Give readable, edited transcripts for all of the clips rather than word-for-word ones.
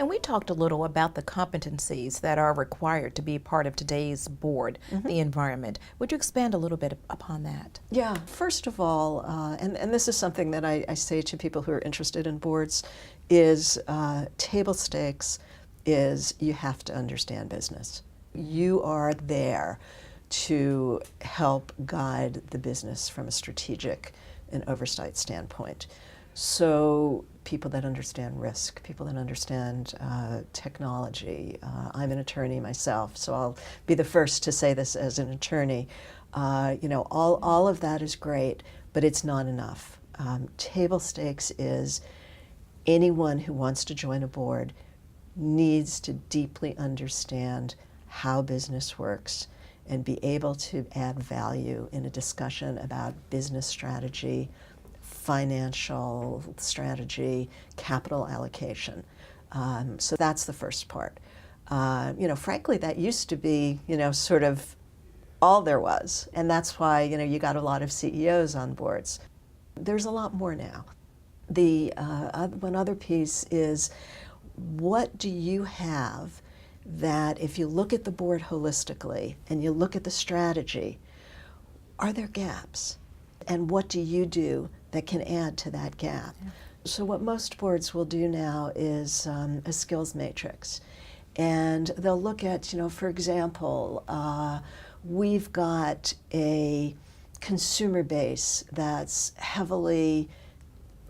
And we talked a little about the competencies that are required to be part of today's board, the environment. Would you expand a little bit upon that? Yeah, first of all, and this is something that I say to people who are interested in boards, is table stakes is you have to understand business. You are there to help guide the business from a strategic and oversight standpoint. So people that understand risk, people that understand technology. I'm an attorney myself, so I'll be the first to say this as an attorney. All of that is great, but it's not enough. Table stakes is anyone who wants to join a board needs to deeply understand how business works and be able to add value in a discussion about business strategy, financial strategy, capital allocation. So that's the first part. Frankly, that used to be, sort of all there was. And that's why, you got a lot of CEOs on boards. There's a lot more now. The one other piece is, what do you have that if you look at the board holistically and you look at the strategy, are there gaps? And what do you do that can add to that gap? Yeah. So what most boards will do now is a skills matrix. And they'll look at, for example, we've got a consumer base that's heavily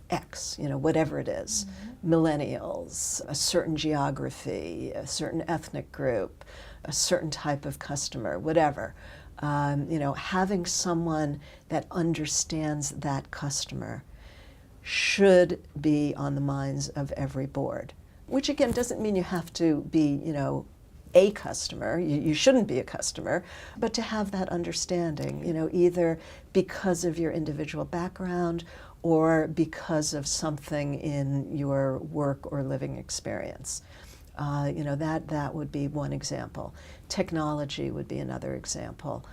X, whatever it is, millennials, a certain geography, a certain ethnic group, a certain type of customer, whatever. Having someone that understands that customer should be on the minds of every board, which again doesn't mean you have to be, a customer. You shouldn't be a customer, but to have that understanding, either because of your individual background or because of something in your work or living experience. That would be one example. Technology would be another example.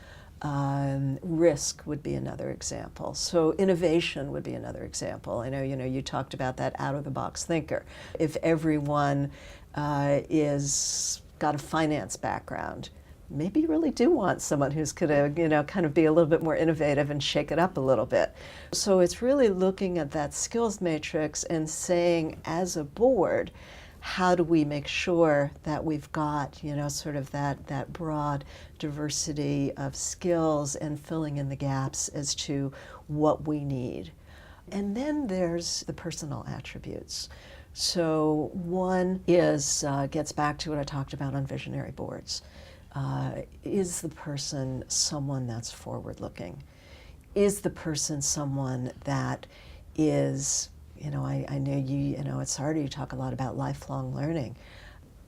Risk would be another example. So innovation would be another example. I know, you talked about that out-of-the-box thinker. If everyone is got a finance background, maybe you really do want someone who's going to, kind of be a little bit more innovative and shake it up a little bit. So it's really looking at that skills matrix and saying, as a board, how do we make sure that we've got, sort of that broad diversity of skills and filling in the gaps as to what we need. And then there's the personal attributes. So one is, gets back to what I talked about on visionary boards. Is the person someone that's forward-looking? Is the person someone that is, I know you, at Sarder you talk a lot about lifelong learning.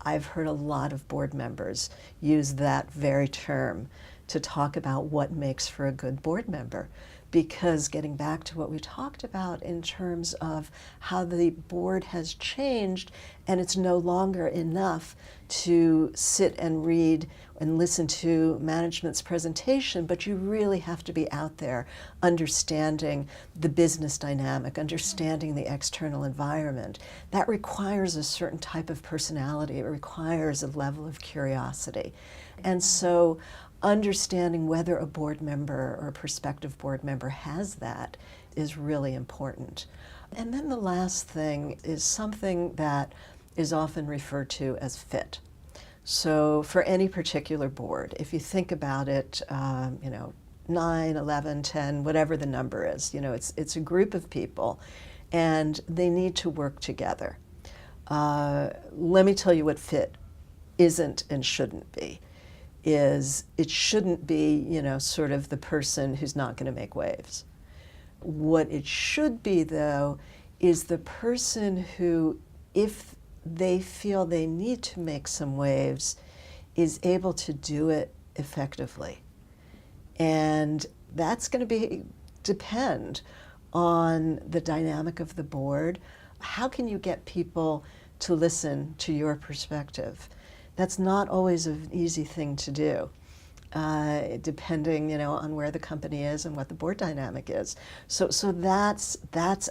I've heard a lot of board members use that very term to talk about what makes for a good board member. Because getting back to what we talked about in terms of how the board has changed, and it's no longer enough to sit and read and listen to management's presentation, but you really have to be out there understanding the business dynamic, understanding the external environment. That requires a certain type of personality. It requires a level of curiosity. And so understanding whether a board member or a prospective board member has that is really important. And then the last thing is something that is often referred to as fit. So for any particular board, if you think about it, 9, 11, 10, whatever the number is, it's a group of people and they need to work together. Let me tell you what fit isn't and shouldn't be. It shouldn't be, sort of the person who's not going to make waves. What it should be, though, is the person who, if they feel they need to make some waves, is able to do it effectively. And that's going to depend on the dynamic of the board. How can you get people to listen to your perspective? That's not always an easy thing to do. depending, on where the company is and what the board dynamic is. So that's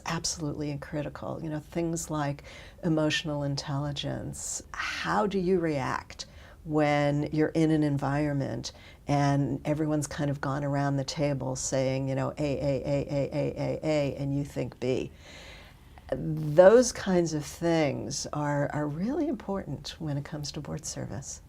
absolutely critical. Things like emotional intelligence. How do you react when you're in an environment and everyone's kind of gone around the table saying, A, and you think B? Those kinds of things are really important when it comes to board service.